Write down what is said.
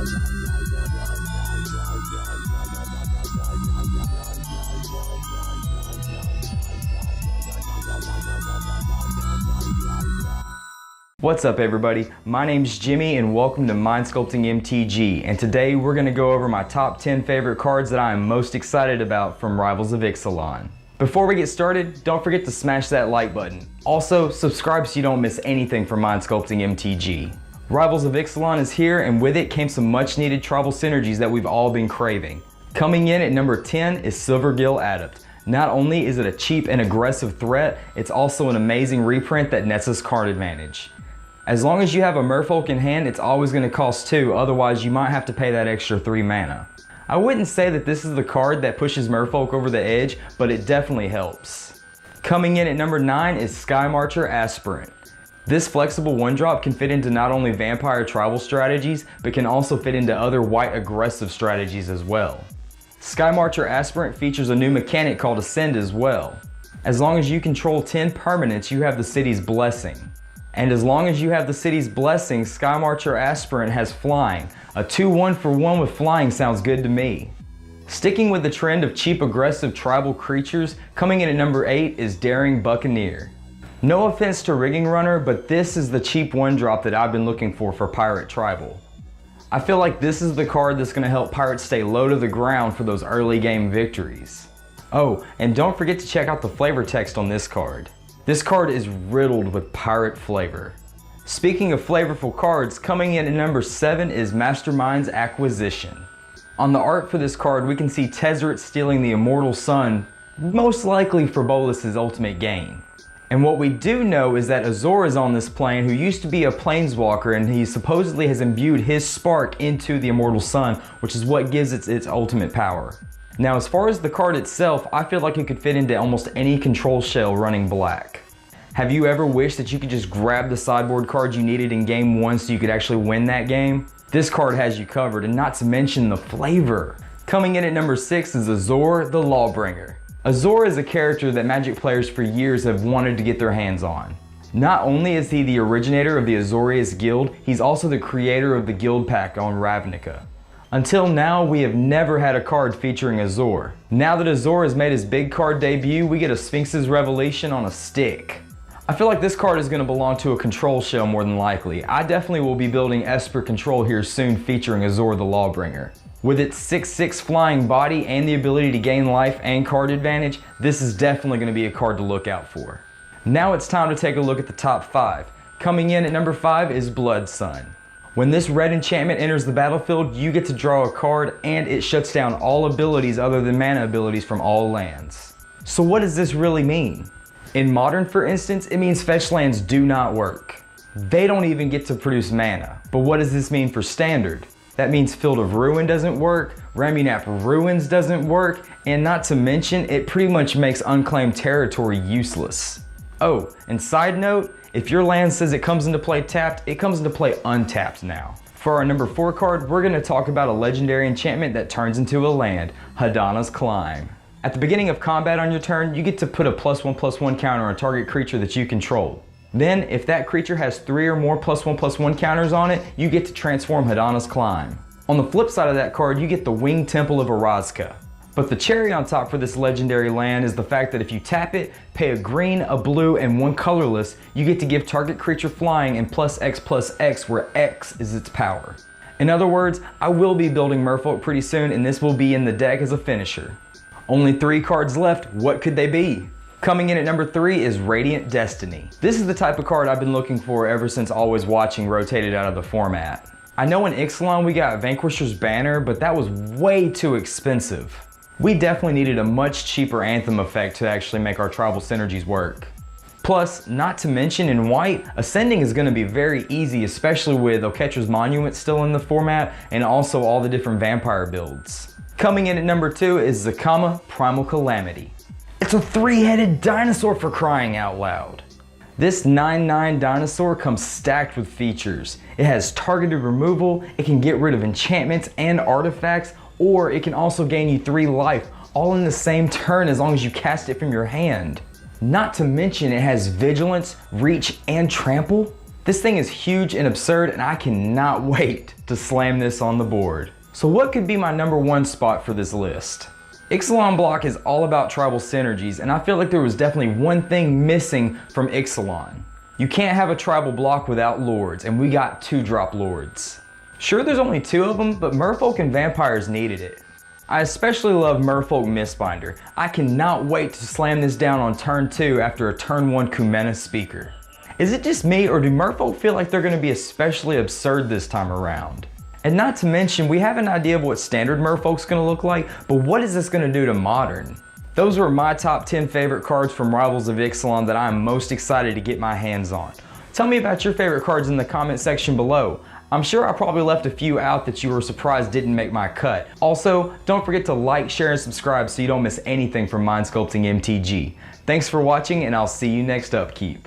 What's up everybody, my name's Jimmy and welcome to Mindsculpting MtG, and today we're going to go over my top 10 favorite cards that I am most excited about from Rivals of Ixalan. Before we get started, don't forget to smash that like button. Also, subscribe so you don't miss anything from Mindsculpting MtG. Rivals of Ixalan is here, and with it came some much needed tribal synergies that we've all been craving. Coming in at number 10 is Silver Gil Adams. Not only is it a cheap and aggressive threat, it's also an amazing reprint that nets us card advantage. As long as you have a merfolk in hand, it's always going to cost 2, otherwise you might have to pay that extra 3 mana. I wouldn't say that this is the card that pushes merfolk over the edge, but it definitely helps. Coming in at number 9 is Marcher Esperan. This flexible 1-drop can fit into not only vampire tribal strategies, but can also fit into other white aggressive strategies as well. Marcher Esperan features a new mechanic called Ascend as well. As long as you control 10 permanents, you have the city's blessing. And as long as you have the city's blessing, Marcher Esperan has flying. A 2-1 for 1 with flying sounds good to me. Sticking with the trend of cheap aggressive tribal creatures, coming in at number 8 is Daring Buccaneer. No offense to Rigging Runner, but this is the cheap 1-drop that I've been looking for Pirate Tribal. I feel like this is the card that's going to help pirates stay low to the ground for those early game victories. Oh, and don't forget to check out the flavor text on this card. This card is riddled with pirate flavor. Speaking of flavorful cards, coming in at number 7 is Masterminds Acquisition. On the art for this card, we can see Tezzeret stealing the Immortal Sun, most likely for Bolas's ultimate gain. And what we do know is that Azure is on this plane, who used to be a planeswalker, and he supposedly has imbued his spark into the Immortal Sun, which is what gives it its ultimate power. Now, as far as the card itself, I feel like it could fit into almost any control shell running black. Have you ever wished that you could just grab the sideboard card you needed in game 1 so you could actually win that game? This card has you covered, and not to mention the flavor. Coming in at number 6 is Azure the Lawbringer. Azure is a character that Magic players for years have wanted to get their hands on. Not only is he the originator of the Azorius Guild, he's also the creator of the Guild Pack on Ravnica. Until now, we have never had a card featuring Azure. Now that Azure has made his big card debut, we get a Sphinx's Revelation on a stick. I feel like this card is going to belong to a control shell more than likely. I definitely will be building Esper Control here soon featuring Azure the Lawbringer. With its 6/6 flying body and the ability to gain life and card advantage, this is definitely going to be a card to look out for. Now it's time to take a look at the top 5. Coming in at number 5 is Blood Sun. When this red enchantment enters the battlefield, you get to draw a card, and it shuts down all abilities other than mana abilities from all lands. So what does this really mean? In Modern, for instance, it means fetch lands do not work. They don't even get to produce mana. But what does this mean for Standard? That means Field of Ruin doesn't work, Ramunap Ruins doesn't work, and not to mention, it pretty much makes unclaimed territory useless. Oh, and side note, if your land says it comes into play tapped, it comes into play untapped now. For our number 4 card, we're going to talk about a legendary enchantment that turns into a land, Hadana's Climb. At the beginning of combat on your turn, you get to put a +1/+1 counter on a target creature that you control. Then, if that creature has 3 or more +1/+1 counters on it, you get to transform Hadana's Climb. On the flip side of that card, you get the Winged Temple of Orazca. But the cherry on top for this legendary land is the fact that if you tap it, pay a green, a blue, and 1 colorless, you get to give target creature flying and +X/+X, where X is its power. In other words, I will be building Merfolk pretty soon, and this will be in the deck as a finisher. Only 3 cards left, what could they be? Coming in at number 3 is Radiant Destiny. This is the type of card I've been looking for ever since Always Watching rotated out of the format. I know in Ixalan we got Vanquisher's Banner, but that was way too expensive. We definitely needed a much cheaper Anthem effect to actually make our tribal synergies work. Plus, not to mention in white, Ascending is going to be very easy, especially with Oketra's Monument still in the format and also all the different vampire builds. Coming in at number 2 is Zakama Primal Calamity. It's a 3-headed dinosaur, for crying out loud. This 9/9 dinosaur comes stacked with features. It has targeted removal, it can get rid of enchantments and artifacts, or it can also gain you 3 life, all in the same turn as long as you cast it from your hand. Not to mention it has Vigilance, Reach, and Trample. This thing is huge and absurd, and I cannot wait to slam this on the board. So what could be my number one spot for this list? Ixalan block is all about tribal synergies, and I feel like there was definitely one thing missing from Ixalan. You can't have a tribal block without lords, and we got 2-drop lords. Sure, there's only 2 of them, but merfolk and vampires needed it. I especially love Merfolk Mistbinder. I cannot wait to slam this down on turn 2 after a turn 1 Kumena speaker. Is it just me, or do merfolk feel like they're going to be especially absurd this time around? And not to mention, we have an idea of what standard merfolk's going to look like, but what is this going to do to modern? Those were my top 10 favorite cards from Rivals of Ixalan that I'm most excited to get my hands on. Tell me about your favorite cards in the comment section below. I'm sure I probably left a few out that you were surprised didn't make my cut. Also, don't forget to like, share, and subscribe so you don't miss anything from Mindsculpting MtG. Thanks for watching, and I'll see you next upkeep.